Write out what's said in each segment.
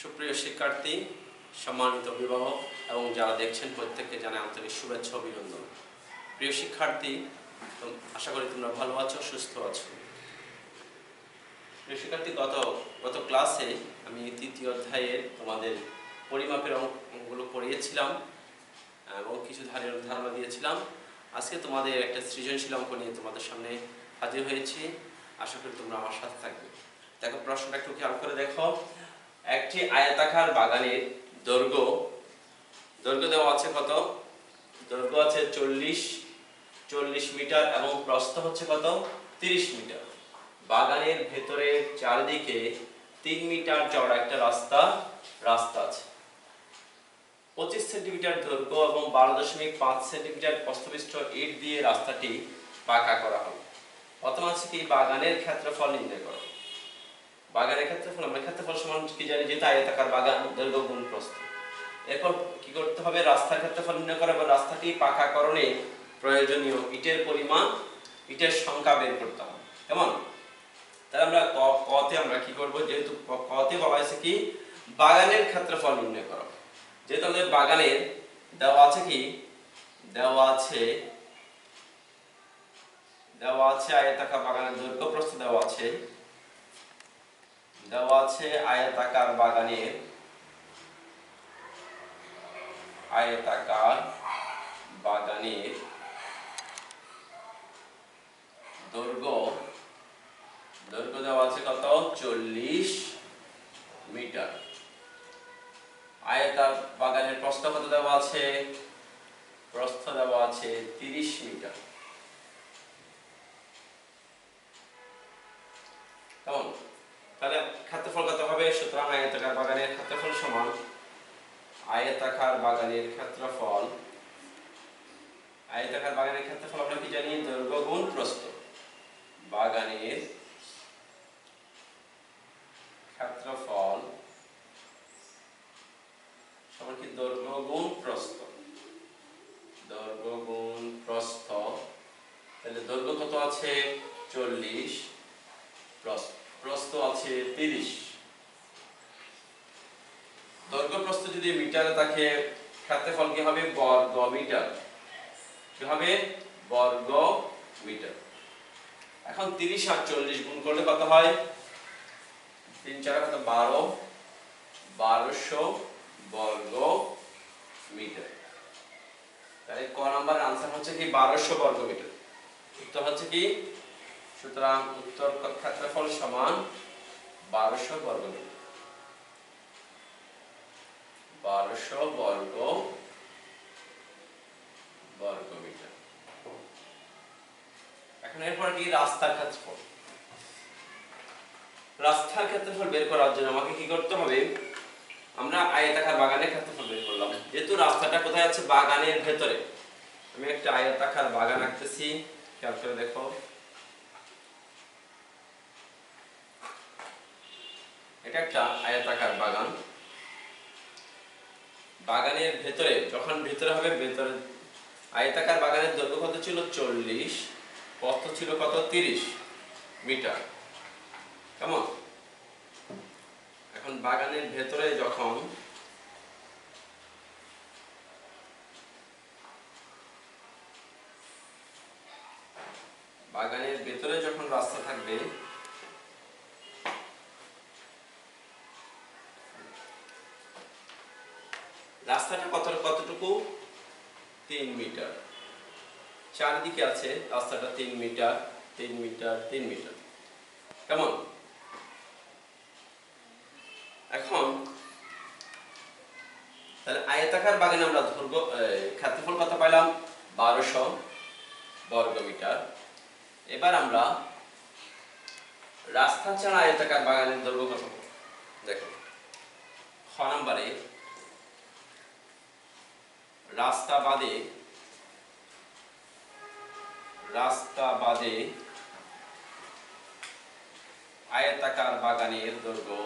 সুপ্রিয় শিক্ষার্থী, সম্মানিত অভিভাবক এবং যারা দেখছেন প্রত্যেককে জানাই আন্তরিক শুভেচ্ছা অভিনন্দন। প্রিয় শিক্ষার্থী, আশা করি তোমরা ভালো আছো, সুস্থ আছো। প্রিয় শিক্ষার্থী, গত ক্লাসে আমি তৃতীয় অধ্যায়ের তোমাদের পরিমাপের অঙ্কগুলো পড়িয়েছিলাম এবং কিছু ধারণা দিয়েছিলাম। আজকে তোমাদের একটা সৃজনশীল অঙ্ক নিয়ে তোমাদের সামনে হাজির হয়েছি। আশা করি তোমরা আমার সাথে থাকবে। দেখো, প্রশ্নটা একটু খেয়াল করে দেখো। একটি আয়তাকার বাগানের দৈর্ঘ্য দেওয়া আছে কত? দৈর্ঘ্য আছে 40 মিটার এবং প্রস্থ হচ্ছে কত? 30 মিটার। বাগানের ভেতরে চারিদিকে 3 মিটার চওড়া একটা রাস্তা আছে। 25 সেন্টিমিটার দৈর্ঘ্য এবং 12.5 সেন্টিমিটার প্রস্থবিশিষ্ট ইট দিয়ে রাস্তাটি পাকা করা হবে। প্রথম আছে কি বাগানের ক্ষেত্রফল নির্ণয় করো। বাগানের ক্ষেত্রফল, আমরা ক্ষেত্রফল সমান কি জানি, যেটা আয়তাকার বাগান দৈর্ঘ্য গুণ প্রস্থ। এরপর কি করতে হবে? রাস্তার ক্ষেত্রফল নির্ণয় করা এবং রাস্তাটি পাকাকরণে প্রয়োজনীয় ইটের পরিমাণ, ইটের সংখ্যা বের করতে হবে। কেমন? তাহলে আমরা কতে আমরা কি করব? যেহেতু কতে বলা হয়েছে কি বাগানের ক্ষেত্রফল নির্ণয় করো, যেহেতু আমাদের বাগানের দেওয়া আছে কি দেওয়া আছে আয়তাকার বাগানের দৈর্ঘ্য প্রস্থ দেওয়া আছে আয়তাকার বাগানের দৈর্ঘ্য দেওয়া আছে কত? 40 মিটার। আয়তাকার বাগানের প্রস্থ কত দেওয়া আছে? প্রস্থ দেওয়া আছে 30 মিটার। কেমন? তাহলে ক্ষেত্রফল কত হবে? সুতরাং আয়তাকার বাগানের ক্ষেত্রফল সমান আয়তাকার বাগানের ক্ষেত্রফল আমরা কি জানি? দৈর্ঘ্য গুণ প্রস্থ। বাগানের ক্ষেত্রফল সমান কি? দৈর্ঘ্য গুণ প্রস্থ। তাহলে দৈর্ঘ্য কত আছে? 40, প্রস্থ আছে 30। দৈর্ঘ্য প্রস্থ যদি মিটারে থাকে, ক্ষেত্রফল কি হবে? বর্গ মিটার। কি হবে? বর্গ মিটার। এখন 30 আর 40 গুণ করলে কত হয়? 3 4 কত? 1200 বর্গ মিটার। তাহলে ক নাম্বার आंसर হচ্ছে কি 1200 বর্গ মিটার। উত্তর হচ্ছে কি? সুতরাং উত্তর ক্ষেত্রফল সমান 1200 বর্গ মিটার। 1200 বর্গ মিটার। এখন এরপর কি? রাস্তার ক্ষেত্রফল। রাস্তার ক্ষেত্রফল বের করার জন্য আমাকে কি করতে হবে? আমরা আয়তাকার বাগানের ক্ষেত্রফল বের করলাম। যেহেতু রাস্তাটা কোথায় আছে? বাগানের ভেতরে। আমি একটা আয়তাকার বাগান আঁকতেছি, খেয়াল করে দেখো। এটা একটা আয়তাকার বাগান। বাগানের ভেতরে, যখন ভেতরে হবে, ভেতরে আয়তাকার বাগানের দৈর্ঘ্য কত ছিল? 40, প্রস্থ ছিল কত? 30 মিটার। কেমন? এখন বাগানের ভেতরে যখন রাস্তা থাকবে, রাস্তাটা কতটুকু? 3 মিটার। চারিদিকে আছে রাস্তাটা 3 মিটার। কেমন? এখন তাহলে আয়তাকার বাগানে আমরা ক্ষেত্রফল কত পাইলাম? 1200 বর্গ মিটার। এবার আমরা রাস্তা ছাড়া আয়তাকার বাগানের দৈর্ঘ্য কত? দেখো, খ নম্বরে রাস্তা বাদে আয়তাকার বাগানের দৈর্ঘ্য,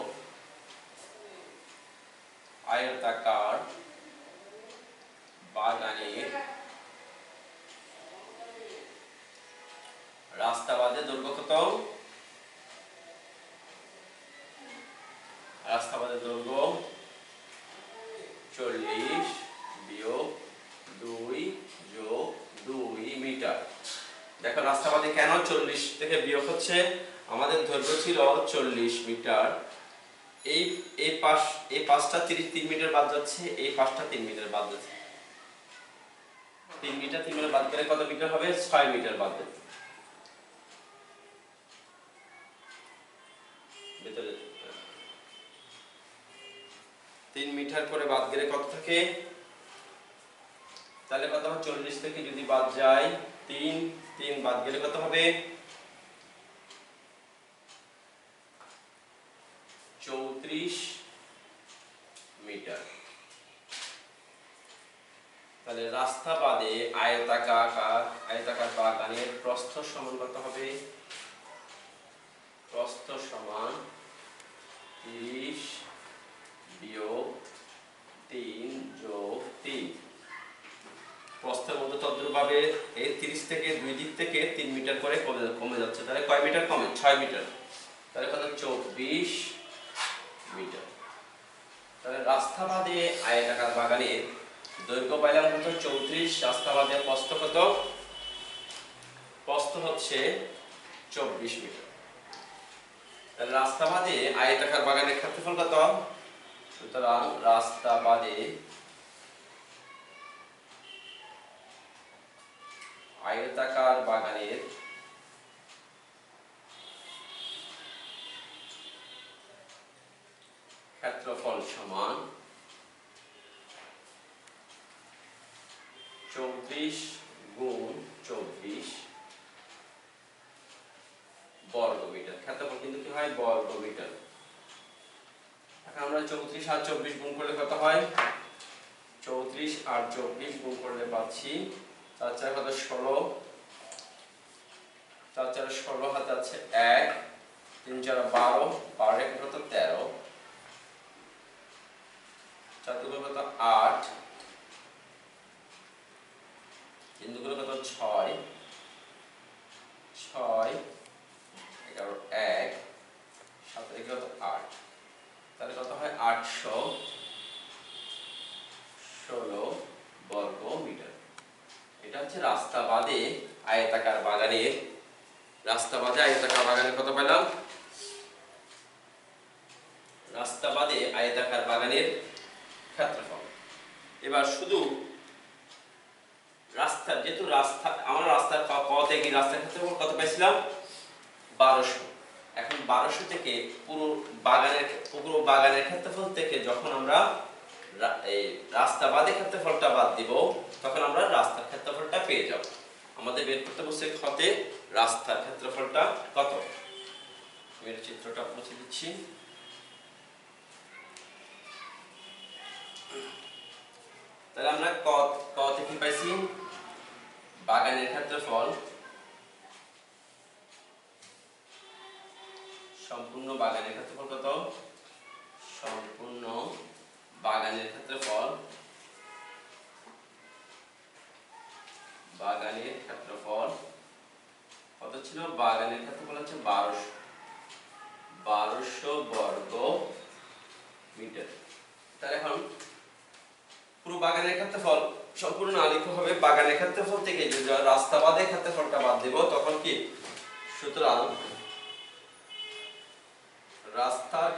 আয়তাকার বাগানের রাস্তা বাদে দৈর্ঘ্য কত? রাস্তাবাদের দৈর্ঘ্য 40 বিয়োগ 2 যোগ 2 মিটার। দেখো রাস্তাবাদে কেন 40 থেকে বিয়োগ হচ্ছে? আমাদের দৈর্ঘ্য ছিল 40 মিটার, এই এই পাশটা 3 মিটার বাদ যাচ্ছে, এই পাশটা 3 মিটার বাদ যাচ্ছে। 3 মিটার 3 মিটার বাদ গেলে কত মিটার হবে? 6 মিটার বাদ যাবে। ভিতরে 3 মিটার করে বাদ গেলে কত থাকে? তাহলে কত হবে? 40 থেকে যদি বাদ যায় 3 বাদ গেলে কত হবে? 34 মিটার। তাহলে রাস্তা বাদে আয়তাকার বাগানের প্রস্থ সমান কত হবে? প্রস্থ সমান 30 বিয়োগ 3 যোগ 3। প্রস্থের মধ্যে তদ্রুপভাবে এই 30 থেকে দুই দিক থেকে 3 মিটার করে কমে যাচ্ছে। তাহলে কয় মিটার কমে? 6 মিটার। তাহলে কত? 24 মিটার। তাহলে রাস্তা বাদে আয়তাকার বাগানের দৈর্ঘ্য পাইলাম কত? 34। রাস্তা বাদে প্রস্থ কত? প্রস্থ হচ্ছে 24 মিটার। তাহলে রাস্তা বাদে আয়তাকার বাগানের ক্ষেত্রফল কত? সুতরাং রাস্তা বাদে আয়তাকার বাগানের ক্ষেত্রফল সমান 34 গুণ 24 বর্গ মিটার। ক্ষেত্রফল কিন্তু কি হয়? বর্গ মিটার। এখন আমরা 34 আর 24 গুণ করলে কত হয়? 34 আর 24 গুণ করলে পাচ্ছি 4 4 কত? 16, 4 4 16, হাতে আছে 1, 3 4 12, 12 1 কত? 13, 4 2 কত? 8, 3 2 কত? 6, 6 11 1, 7 1 কত? 8। তাহলে কত হয়? 816 বর্গ মিটার। এটা হচ্ছে রাস্তা বাদে আয়তাকার বাগানের কত পেলাম? রাস্তা বাদে আয়তাকার বাগানের ক্ষেত্রফল। এবার শুধু রাস্তা, যেহেতু আমরা রাস্তার পথে কি রাস্তার ক্ষেত্রফল কত পাইছিলাম? 1200। এখন 1200 থেকে পুরো বাগানের ক্ষেত্রফল থেকে যখন আমরা এই রাস্তা বাদে ক্ষেত্রফলটা বাদ দিব, তখন আমরা রাস্তার ক্ষেত্রফলটা পেয়ে যাব। আমাদের বের করতে বলছে ক্ষতে রাস্তার ক্ষেত্রফলটা কত। আমি এর চিত্রটা মুছে দিচ্ছি। তাহলে আমরা কতে কি পাইছি? বাগানের ক্ষেত্রফল, সম্পূর্ণ বাগানের ক্ষেত্রফল কত? সম্পূর্ণ বাগানের ক্ষেত্রফল কত ছিল? বাগানের ক্ষেত্রফল হচ্ছে 1200 বর্গ মিটার। তাহলে এখন পুরো বাগানের ক্ষেত্রফল সম্পূর্ণ না লিখতে হবে, বাগানের ক্ষেত্রফল থেকে যদি রাস্তা বাদে ক্ষেত্রফলটা বাদ দেব, তখন কি? সুতরাং রাস্তার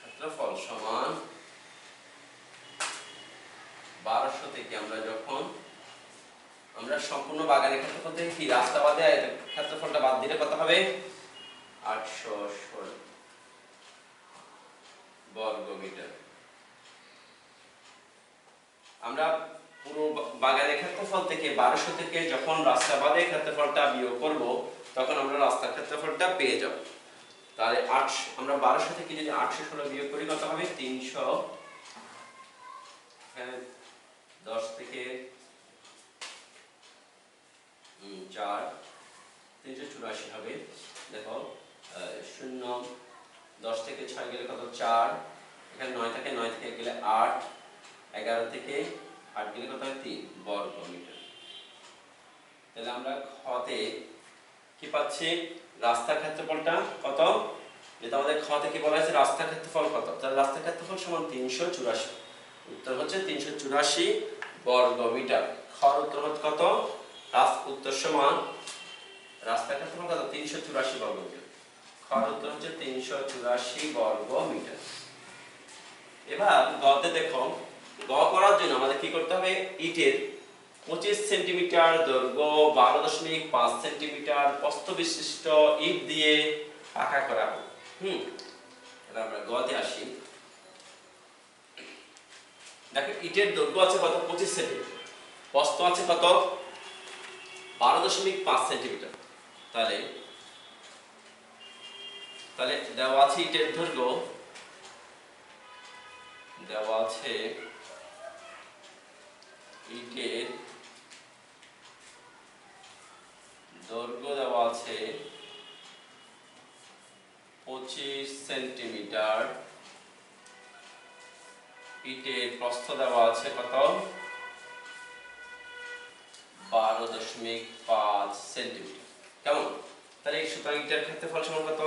ক্ষেত্রফল সমান 1200 থেকে আমরা সম্পূর্ণ বাগানের ক্ষেত্রফল থেকে কি রাস্তা বাদে ক্ষেত্রফলটা বাদ দিলে কত হবে? 816 বর্গ মিটার। আমরা পুরো বাগানের ক্ষেত্রফল থেকে 1200 থেকে যখন রাস্তা বাদে ক্ষেত্রফলটা বিয়োগ করব, তখন আমরা রাস্তার ক্ষেত্রফলটা পেয়ে যাব। তাহলে আমরা 1200 থেকে যদি 816 বিয়োগ করি কত হবে? 300, 10 থেকে 4, 384 হবে। দেখো 0, 10 থেকে 6 গেলে কত? 4, এখানে 9 থেকে 9 থেকে গেলে 8, 11 থেকে 8 গেলে কত হয়? 3 বর্গ মিটার। তাহলে আমরা ক্ষতে কি পাচ্ছি? রাস্তার ক্ষেত্রফলটা কত? যেটা আমাদের খ থেকে বলা হয়েছে রাস্তার ক্ষেত্রফল কত, তাহলে রাস্তার ক্ষেত্রফল সমান 384। উত্তর হচ্ছে 384 বর্গ মিটার। খ উত্তর হচ্ছে কত, উত্তর সমান রাস্তার ক্ষেত্রফল কত, 384 বর্গ মিটার। খ উত্তর হচ্ছে 384 বর্গ মিটার। এবার গতে দেখো, গ করার জন্য আমাদের কি করতে হবে, ইটের 25 সেন্টিমিটার দৈর্ঘ্য 12.5 সেন্টিমিটার প্রস্থ বিশিষ্ট ইট দিয়ে পাকা করা হবে। এবার আমরা গতে আসি। দেখো ইটের দৈর্ঘ্য আছে কত, 25 সেন্টিমিটার, প্রস্থ আছে কত, 12.5 সেন্টিমিটার। তাহলে দেওয়া আছে ইটের দৈর্ঘ্য, দেওয়া আছে ইটের দৈর্ঘ্য দেওয়া আছে 25 সেন্টিমিটার, ইটের প্রস্থ দেওয়া আছে কত, 12.5 সেন্টিমিটার। কেমন, তাহলে সুতরাং ইটের ক্ষেত্রফল সমান কত,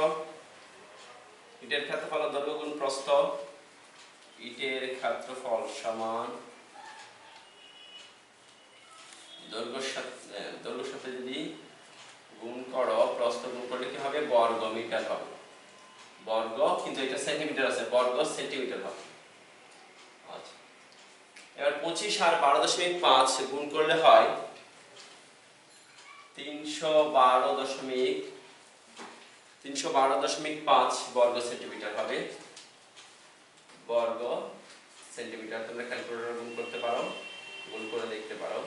ইটের ক্ষেত্রফল দৈর্ঘ্য গুণ প্রস্থ, ইটের ক্ষেত্রফল সমান দৈর্ঘ্যের সাথে যদি গুণ করো, প্রস্থ গুণ করলে কি হবে, বর্গ মিটার হবে। বর্গ, কিন্তু এটা সেন্টিমিটার আছে, বর্গ সেন্টিমিটার হবে। আচ্ছা, এবার 25 আর 12.5 গুণ করলে হয় 312.5 বর্গ সেন্টিমিটার হবে। বর্গ সেন্টিমিটার তোমরা ক্যালকুলেটরে গুণ করতে পারো, গুণ করে দেখতে পারো।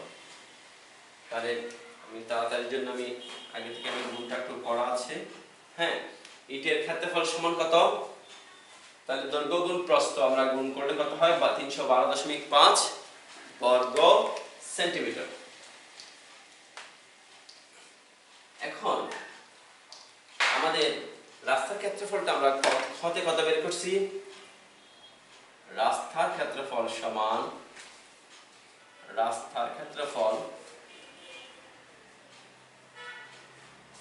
তাহলে আমি তাড়াতাড়ির জন্য আমি আগে থেকে আমি গুণটা একটু করা আছে। হ্যাঁ, ইটের ক্ষেত্রফল সমান কত, তাহলে দৈর্ঘ্য গুণ প্রস্থ আমরা গুণ করলে কত হয়, 312.5 বর্গ সেন্টিমিটার। এখন আমাদের রাস্তার ক্ষেত্রফলটা আমরা খতে কত বের করছি, রাস্তার ক্ষেত্রফল সমান, রাস্তার ক্ষেত্রফল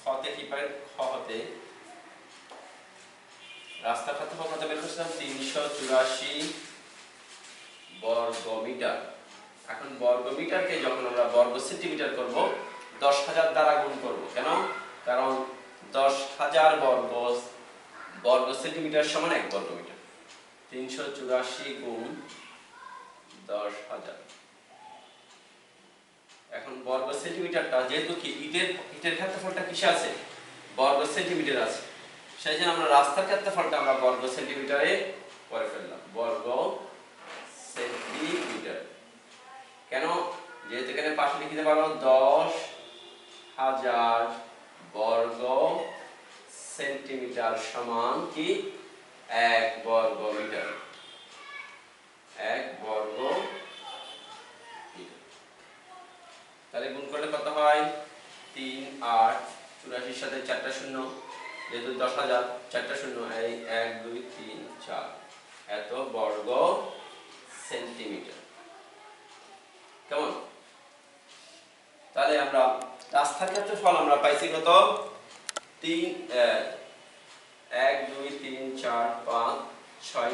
খতে কি পাই, খতে রাস্তার ক্ষেত্রফল কত বের করছিলাম, 384 বর্গ মিটার। এখন বর্গ মিটারকে যখন আমরা বর্গ সেন্টিমিটার করব, 10,000 দ্বারা গুণ করব। কেন, কারণ 10,000 বর্গ সেন্টিমিটার সমান 1 বর্গ মিটার। 384 গুণ 10,000। এখন বর্গ সেন্টিমিটারটা যেহেতু কি ইটের ক্ষেত্রফলটা কিসে আছে, বর্গ সেন্টিমিটার আছে, সেই জন্য আমরা রাস্তার ক্ষেত্রফলটা আমরা বর্গ সেন্টিমিটারে করে ফেললাম, বর্গ সেন্টিমিটার। কেন, যেহেতু এখানে পাশে লিখতে পারো 10,000 বর্গ সেন্টিমিটার সমান কি 1 বর্গ মিটার, 1 বর্গ মিটার। তাহলে গুণ করলে কত হয়, 3 8 84 সাথে 4টা শূন্য, যেহেতু 10,000 4টা শূন্য, এই 1 2 3 4 এত বর্গ সেন্টিমিটার। কেমন, তাহলে আমরা রাস্তার ক্ষেত্রফল আমরা পাইছি কত, 1 2 3 4 5 6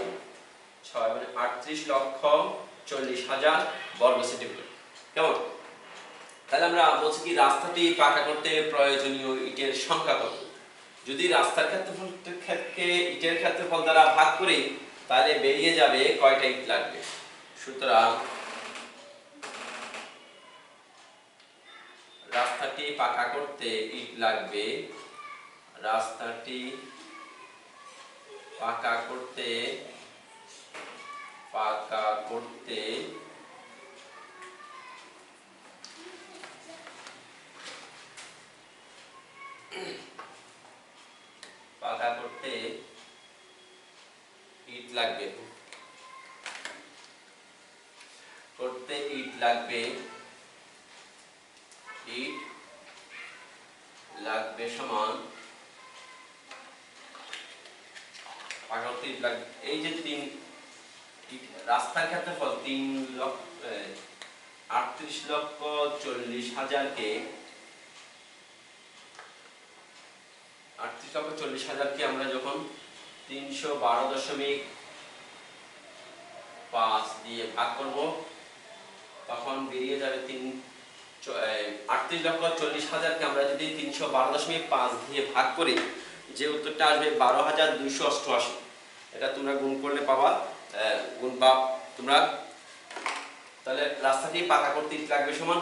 মানে 38,40,000 বর্গ সেন্টিমিটার। কেমন, তাহলে আমরা বলছি কি রাস্তাটি পাকা করতে প্রয়োজনীয় ইটের সংখ্যা কত। যদি রাস্তার ক্ষেত্রফলকে ইটের ক্ষেত্রফল দ্বারা ভাগ করি, তাহলে বেরিয়ে যাবে কয়টা ইট লাগবে। সুতরাং রাস্তাটি পাকা করতে ইট লাগবে, রাস্তাটি পাকা করতে পাকা করতে ইট লাগবে, ইট লাগবে সমান পাকা করতে ইট লাগবে, এই যে 3 রাস্তার ক্ষেত্রফল 38,40,000 কে 38,40,000 কে আমরা যখন 312.5 দিয়ে ভাগ করব, তখন বেরিয়ে যাবে 38,40,000কে আমরা যদি 312.5 দিয়ে ভাগ করি, যে উত্তরটা আসবে 12,288। এটা তোমরা গুণ করলে পাবা, গুণ বা তোমরা তাহলে রাস্তাটি পাকা করতে ইট লাগবে সমান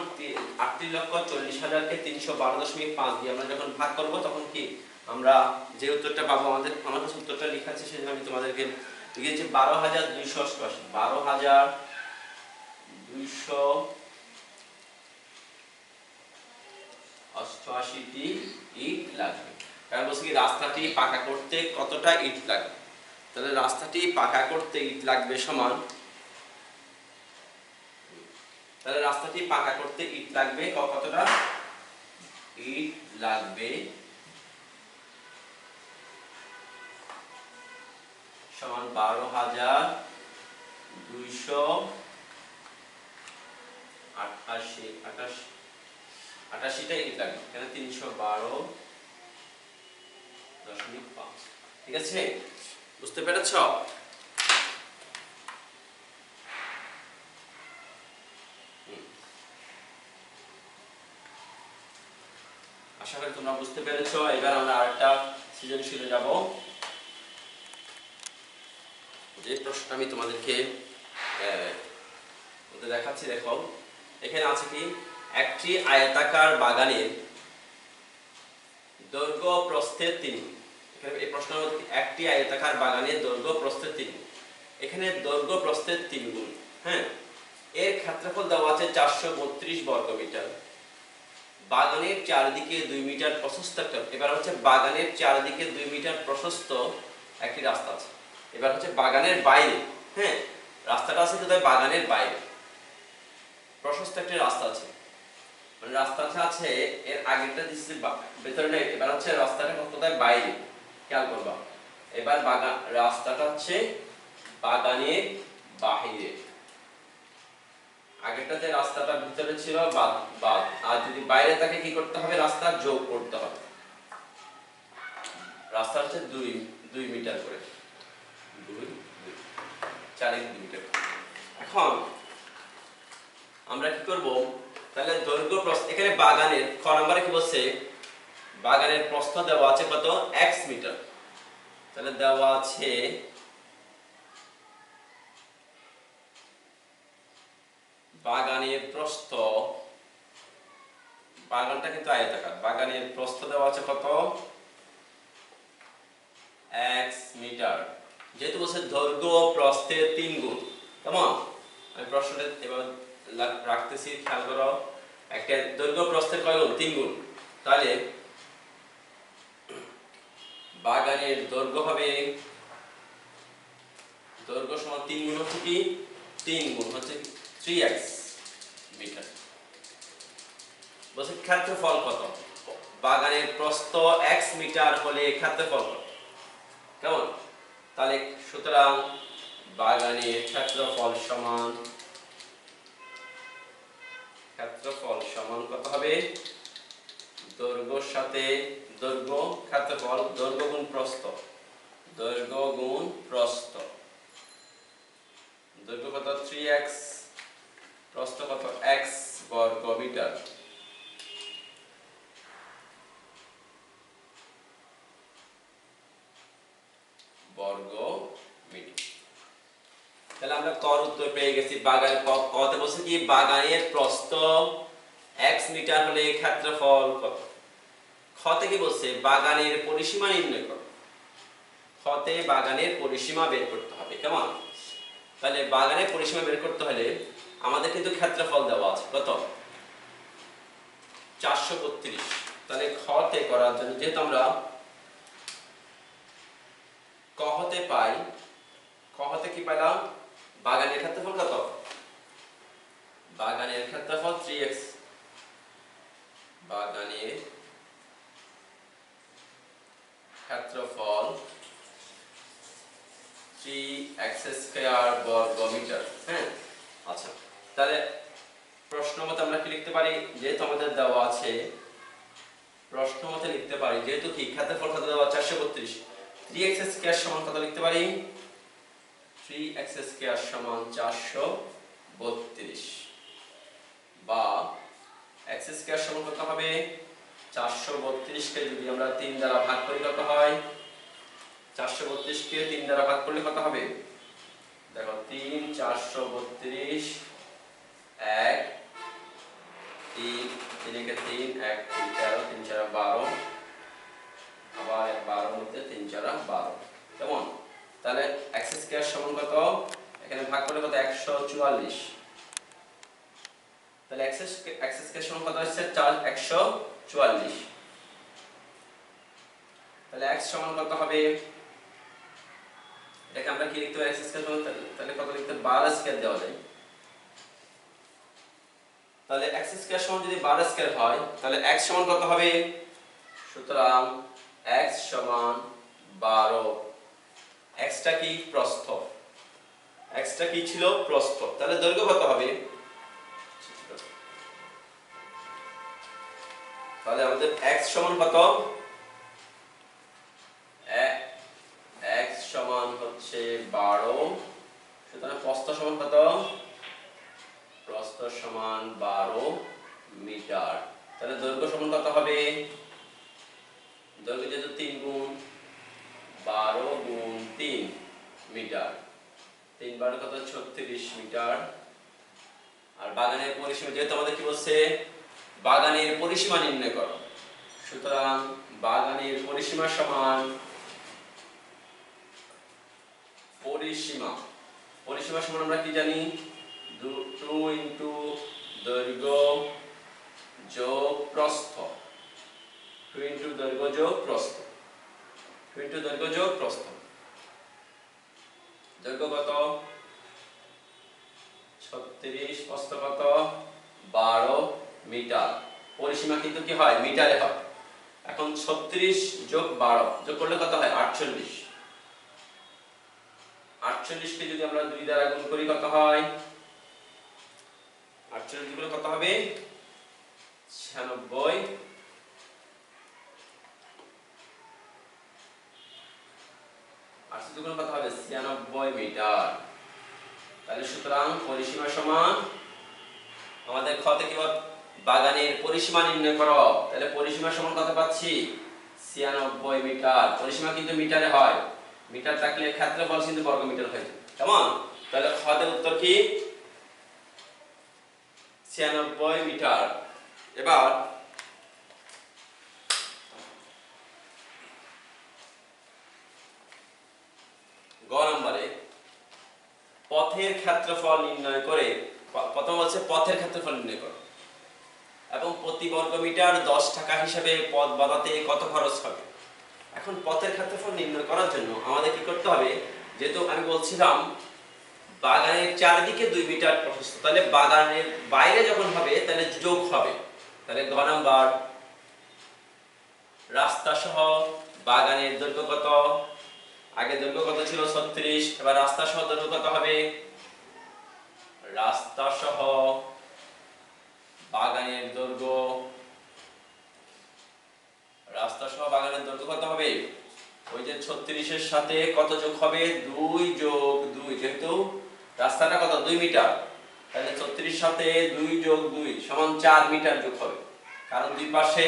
38,40,000কে 312.5 দিয়ে আমরা যখন ভাগ করব, তখন কি আমরা যে উত্তরটা পাবো, আমার কাছে উত্তরটা লেখা আছে, সেজন্য আমি তোমাদেরকে লিখেছি 12,288। 12,288টি ইট লাগবে। কারণ বলছি কি রাস্তাটি পাকা করতে কতটা ইট লাগবে, তাহলে রাস্তাটি পাকা করতে ইট লাগবে সমান, তাহলে রাস্তাটি পাকা করতে ইট লাগবে কতটা, ইট লাগবে সমান 12,288টা ইট লাগবে, কেন 312.5। ঠিক আছে, বুঝতে পেরেছ? আশা করি তোমরা বুঝতে পেরেছো। এবার আমরা আরেকটা সৃজনশীলে যাব। যে প্রশ্নটা আমি তোমাদেরকে দেখাচ্ছি, দেখো এখানে আছে কি, একটি আয়তাকার বাগানের দৈর্ঘ্য প্রস্থের 3 গুণ। এখানে এই প্রশ্নের মধ্যে একটি আয়তাকার বাগানের দৈর্ঘ্য প্রস্থের 3 গুণ, এখানে দৈর্ঘ্য প্রস্থের 3 গুণ, হ্যাঁ, এর ক্ষেত্রফল দেওয়া আছে 432 বর্গমিটার। বাগানের চারদিকে 2 মিটার প্রশস্ত একটা, এবার হচ্ছে বাগানের চারদিকে 2 মিটার প্রশস্ত একটি রাস্তা আছে। এবার হচ্ছে বাগানের বাইরে, হ্যাঁ, রাস্তাটা আছে কোথায়, বাগানের বাইরে প্রশস্ত একটি রাস্তা আছে, মানে রাস্তাটা আছে এর আগেরটা দিচ্ছে ভেতরে নেই, এবার হচ্ছে রাস্তাটা কোথায়, বাইরে। খেয়াল করবা, এবার রাস্তাটা হচ্ছে বাগানের বাইরে, আগেরটাতে রাস্তাটা ভিতরে ছিল বাদ, আর যদি বাইরে থাকে কি করতে হবে, রাস্তা যোগ করতে হবে। রাস্তা হচ্ছে 2 মিটার করে, 4 মিটার। এখন আমরা কি করব, তাহলে দৈর্ঘ্য প্রস্থ, এখানে বাগানের খ নম্বরে কি বলছে, বাগানের প্রস্থ দেওয়া আছে কত, x মিটার। তাহলে দেওয়া আছে বাগানের প্রস্থ, বাগানটা কিন্তু আয়তাকার, বাগানের প্রস্থ দেওয়া আছে কত, x মিটার। যেহেতু বলছে দৈর্ঘ্য প্রস্থের 3 গুণ, কেমন, আমি প্রশ্নটা এবার রাখতেছি, খেয়াল করো, একটা দৈর্ঘ্য প্রস্থের কয় গুণ, 3 গুণ। তাহলে বাগানের দৈর্ঘ্য হবে, দৈর্ঘ্য সমান 3 গুণ হচ্ছে কি, 3 গুণ হচ্ছে 3x মিটার। বলছে ক্ষেত্রফল কত, বাগানের প্রস্থ x মিটার হলে ক্ষেত্রফল কত, কেমন, তাহলে সুতরাং বাগানের ক্ষেত্রফল সমান কত হবে, দৈর্ঘ্যর সাথে দৈর্ঘ্য ক্ষেত্রফল, দৈর্ঘ্য গুণ প্রস্থ, দৈর্ঘ্য গুণ প্রস্থ, দৈর্ঘ্য কত 3x, প্রস্থ কত x বর্গ মিটার। বর্গ মিটার। তাহলে আমরা কর উত্তর পেয়ে গেছি। বাগান কতে বলছে কি, বাগানের প্রস্থ x মিটার হলে ক্ষেত্রফল কত। খতে কি বলছে, বাগানের পরিসীমা নির্ণয় করো। খতে বাগানের পরিসীমা বের করতে হবে, কেমন, তাহলে বাগানের পরিসীমা বের করতে হলে আমাদের কিন্তু ক্ষেত্রফল দেওয়া আছে কত, 432। তাহলে খতে করার জন্য, যেহেতু আমরা কহতে পাই, কহতে কি পেলাম, বাগানের ক্ষেত্রফল কত, বাগানের ক্ষেত্রফল 3x, বাগানের ক্ষেত্রফল 3x² বর্গ মিটার। হ্যাঁ, আচ্ছা, তাহলে প্রশ্ন মতে আমরা কি লিখতে পারি, যেহেতু আমাদের দেওয়া আছে, প্রশ্ন মতে লিখতে পারি, যেহেতু কি ক্ষেত্রফল কত দেওয়া 432, 3x স্কয়ার সমান কত লিখতে পারি? 3x স্কয়ার সমান 432 বা x স্কয়ার সমান কত হবে? 432 কে যদি আমরা 3 দ্বারা ভাগ করি কত হয়? 432 কে 3 দ্বারা ভাগ করলে কত হবে? দেখো 3 432 1 3 3 কে 3 1 3 13 3 4 12 আবার 12 মধ্যে 3 4 12 কেমন? তাহলে x স্কয়ার সমান কত? এখানে ভাগ করলে কত? 144। তাহলে x স্কয়ার সমান কত হচ্ছে? 144। তাহলে x সমান কত হবে? এটাকে আমরা কি লিখতে পারি? x স্কয়ার সমান তাহলে কত লিখতে? 12 স্কয়ার দেওয়া যায়। তাহলে x স্কয়ার সমান যদি 12 স্কয়ার হয় তাহলে x সমান কত হবে? সুতরাং x সমান 12। x টা কি? প্রস্থ। x টা কি ছিল? প্রস্থ। তাহলে দৈর্ঘ্য কত হবে? তাহলে আমাদের x সমান কত? x সমান হচ্ছে 12। সুতরাং প্রস্থ সমান কত? প্রস্থ সমান 12 মিটার। তাহলে দৈর্ঘ্য সমান কত হবে? দৈর্ঘ্য যেহেতু 3 গুণ 12 গুণ 3 মিটার, 3 12 কত? 36 মিটার। আর বাগানের পরিসীমা যেহেতু আমাদের কি বলছে? বাগানের পরিসীমা নির্ণয় করো। সুতরাং বাগানের পরিসীমা সমান পরিসীমা। পরিসীমা সমান আমরা কি জানি? 2 ইনটু দৈর্ঘ্য যোগ প্রস্থ। 2 ইনটু দৈর্ঘ্য যোগ প্রস্থ। 2 ইনটু দৈর্ঘ্য যোগ প্রস্থ। দৈর্ঘ্য কত? 36, প্রস্থ কত? 12 মিটার। পরিসীমা কিন্তু কি হয়? মিটারে হয়। এখন 36 যোগ 12 যোগ করলে কত হয়? 48। 48 কে যদি আমরা 2 দ্বারা গুণ করি কত হয়? 48 গুণ কত হবে? 96। 48 গুণ কত হবে? 96 মিটার। তাহলে সুতরাং পরিসীমা সমান আমাদের খ থেকে বাগানের পরিসীমা নির্ণয় করো। তাহলে পরিসীমা সমান কত পাচ্ছি? 96 মিটার। পরিসীমা কিন্তু মিটারে হয়। মিটার থাকলে ক্ষেত্রফল কিন্তু বর্গ মিটার হয়ে যায়। কেমন? তাহলে খ এর উত্তর কি? 96 মিটার। এবার গ নম্বরে পথের ক্ষেত্রফল নির্ণয় করে, প্রথম হচ্ছে পথের ক্ষেত্রফল নির্ণয় করো এবং প্রতি বর্গ মিটার 10 টাকা হিসেবে পথ বাঁধাতে কত খরচ হবে। এখন পথের ক্ষেত্রফল নির্ণয় করার জন্য আমাদের কি করতে হবে? যেহেতু আমি বলছিলাম বাগানের চারিদিকে 2 মিটার প্রশস্ত, তাহলে বাগানের বাইরে যখন হবে তাহলে যোগ হবে। তাহলে গ নাম্বার রাস্তা সহ বাগানের দৈর্ঘ্য কত? আগে দৈর্ঘ্য কত ছিল? 36। এবার রাস্তা সহ দৈর্ঘ্য কত হবে? রাস্তা সহ বাগানের দৈর্ঘ্য, রাস্তা সহ বাগানের দৈর্ঘ্য কত হবে? ওই যে 36 এর সাথে কত যোগ হবে? 2 যোগ 2। যেহেতু রাস্তাটা কত? 2 মিটার। তাহলে 36 সাথে 2 যোগ 2 সমান 4 মিটার যোগ হবে। কারণ দুই পাশে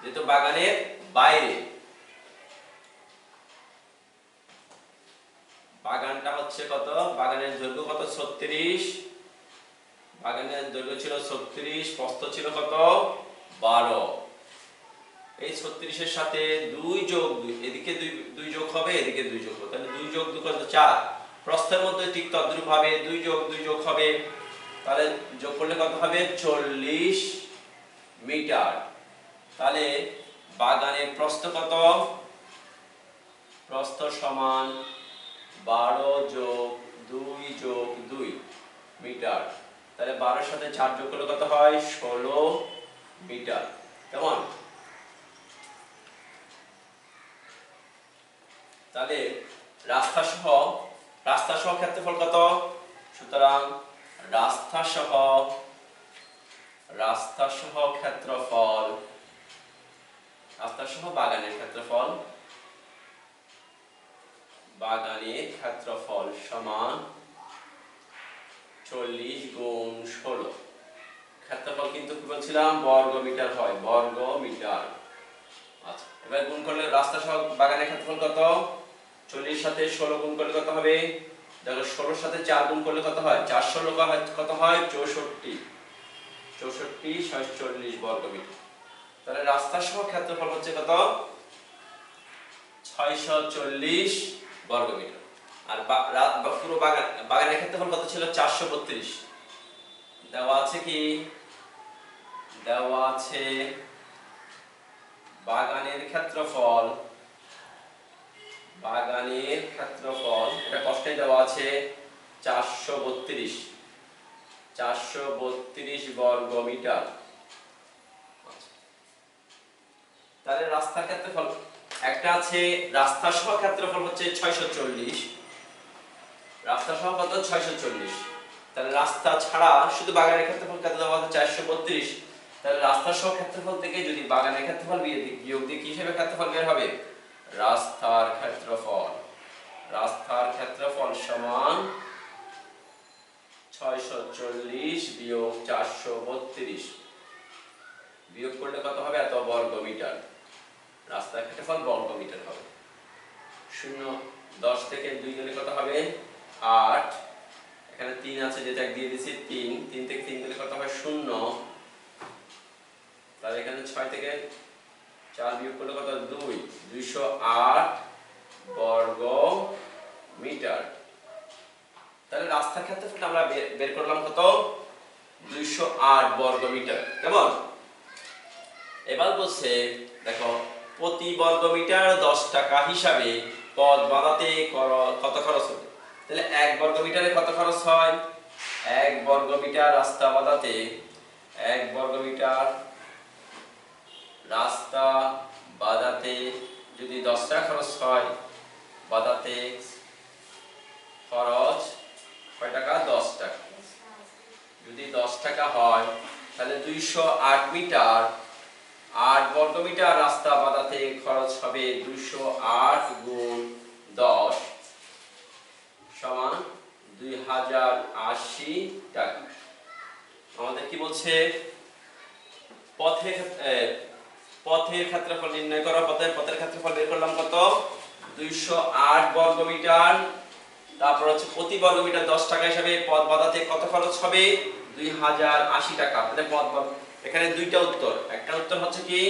যেহেতু বাগানের বাইরে, বাগানটা হচ্ছে কত? বাগানের দৈর্ঘ্য কত? 36। বাগানের দৈর্ঘ্য ছিল 36, প্রস্থ ছিল কত? 12। এই 36 এর সাথে 2 যোগ 2, এদিকে 2 যোগ হবে, এদিকে 2 যোগ হবে। তাহলে 2 যোগ 2 কত? 4। প্রস্থের মধ্যে ঠিক তদ্রূপ ভাবে 2 যোগ 2 যোগ হবে। তাহলে যোগ করলে কত হবে? 40 মিটার। তাহলে বাগানের প্রস্থ কত? প্রস্থ সমান 12 যোগ 2 যোগ 2 মিটার। তাহলে 12 এর সাথে 4 যোগ করলে কত হয়? 16 মিটার। কেমন? তাহলে রাস্তা সহ ক্ষেত্রফল কত? সুতরাং রাস্তা সহ ক্ষেত্রফল, রাস্তা সহ বাগানের ক্ষেত্রফল বাগানের ক্ষেত্রফল সমান 40 গুণ 16। ক্ষেত্রফল কিন্তু কি বলছিলাম বর্গ মিটার হয়, বর্গ মিটার। আচ্ছা, এবার গুণ করলে রাস্তা সহ বাগানের ক্ষেত্রফল কত? 40 সাথে 16 গুণ করলে কত হবে? দেখো 16 সাথে 4 গুণ করলে কত হয়? 4 16 কত হয়? 64। 64 46 বর্গ মিটার। তাহলে রাস্তা সহ ক্ষেত্রফল হচ্ছে কত? 640 বর্গ মিটার। আর পুরো বাগানের ক্ষেত্রফল কত ছিল? 432। দেওয়া আছে কি? দেওয়া আছে বাগানের ক্ষেত্রফল, বাগানের ক্ষেত্রফল এটা কষ্টে দেওয়া আছে 432 বর্গ মিটার। তাহলে রাস্তার ক্ষেত্রফল একটা আছে, রাস্তা সহ ক্ষেত্রফল হচ্ছে 640, রাস্তা সহ কত? 640। তাহলে রাস্তা ছাড়া শুধু বাগানের ক্ষেত্রফল কত দেওয়া আছে? 432। তাহলে রাস্তা সহ ক্ষেত্রফল থেকে যদি বাগানের ক্ষেত্রফল বিয়োগ দিয়ে কি হিসেবে ক্ষেত্রফল বের হবে? রাস্তার ক্ষেত্রফল। রাস্তার ক্ষেত্রফল সমান 640 বিয়োগ 432। বিয়োগ করলে কত হবে? এত বর্গ মিটার। রাস্তার ক্ষেত্রফল বর্গ মিটার হবে। 0 10 থেকে 2 গেলে কত হবে? 8। এখানে 3 আছে যেটা দিয়ে দিয়েছি 3। 3 থেকে 3 গেলে কত হবে? 0। তাহলে এখানে 6 থেকে 4 বিয়োগ করলে কত? 2। 208 বর্গ মিটার। তাহলে রাস্তার ক্ষেত্রফলটা আমরা বের করলাম কত? 208 বর্গ মিটার। কেমন? এবার বলছে দেখো প্রতি বর্গ মিটার 10 টাকা হিসাবে পথ বানাতে কত খরচ হবে? তাহলে 1 বর্গ মিটারে কত খরচ হয়? 1 বর্গ মিটার রাস্তা বানাতে 1 বর্গ মিটার রাস্তা বানাতে যদি 10 টাকা খরচ হয়, বানাতে খরচ কয় টাকা? 10 টাকা। যদি 10 টাকা হয় তাহলে 208 মিটার 8 বর্গ মিটার রাস্তা বানাতে খরচ হবে 208 গুণ 10 সমান 2080 টাকা। আমাদের কি বলছে? পথের ক্ষেত্রফল নির্ণয় করো। পথের ক্ষেত্রফল বের করলাম কত? 208 বর্গ মিটার। তারপর হচ্ছে প্রতি বর্গ মিটার 10 টাকা হিসাবে পথ বানাতে কত খরচ হবে? 2080 টাকা। তাহলে এখানে দুইটা উত্তর। একটা উত্তর হচ্ছে কি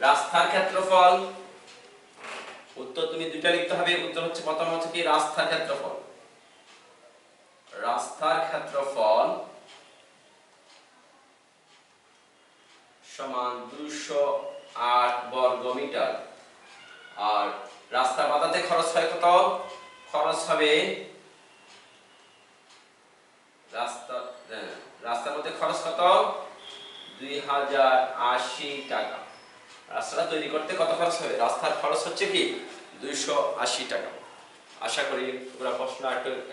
রাস্তার ক্ষেত্রফল, উত্তর তুমি দুইটা লিখতে হবে। উত্তর হচ্ছে প্রথম হচ্ছে কি রাস্তার ক্ষেত্রফল। রাস্তার ক্ষেত্রফল সমান 208 বর্গ মিটার। আর রাস্তা বানাতে খরচ হয় কত? খরচ হবে রাস্তার মধ্যে খরচ কত? 2080 টাকা। রাস্তাটা তৈরি করতে কত খরচ হবে? রাস্তার খরচ হচ্ছে কি 280 টাকা। আশা করি পুরো প্রশ্ন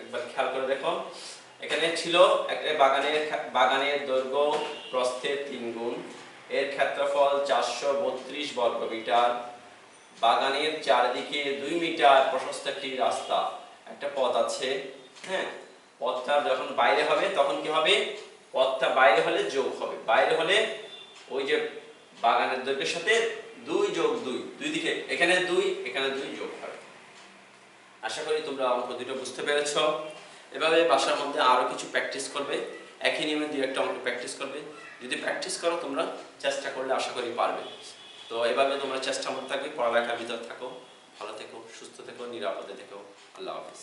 একবার খেয়াল করে দেখো। এখানে ছিল একটা বাগানের দৈর্ঘ্য প্রস্থের 3 গুণ, এর ক্ষেত্রফল 432 বর্গ মিটার, বাগানের চারদিকে 2 মিটার প্রশস্ত একটি রাস্তা, একটা পথ আছে। হ্যাঁ, পথটা যখন বাইরে হবে তখন কি হবে? পথটা বাইরে হলে যোগ হবে, বাইরে হলে ওই যে বাগানের দৈর্ঘ্যের সাথে 2 যোগ 2, দুই দিকে এখানে 2 এখানে 2 যোগ হবে। আশা করি তোমরা অঙ্ক দুটো বুঝতে পেরেছো। এভাবে বাসার মধ্যে আরো কিছু প্র্যাকটিস করবে, একই নিয়মে 2-1টা অঙ্ক প্র্যাকটিস করবে। যদি প্র্যাকটিস করো তোমরা, চেষ্টা করলে আশা করি পারবে। তো এভাবে তোমরা চেষ্টা করতে থাকবে, পড়ালেখার ভিতর থাকো, ভালো থেকো, সুস্থ থেকো, নিরাপদে থেকো। আল্লাহ হাফেজ।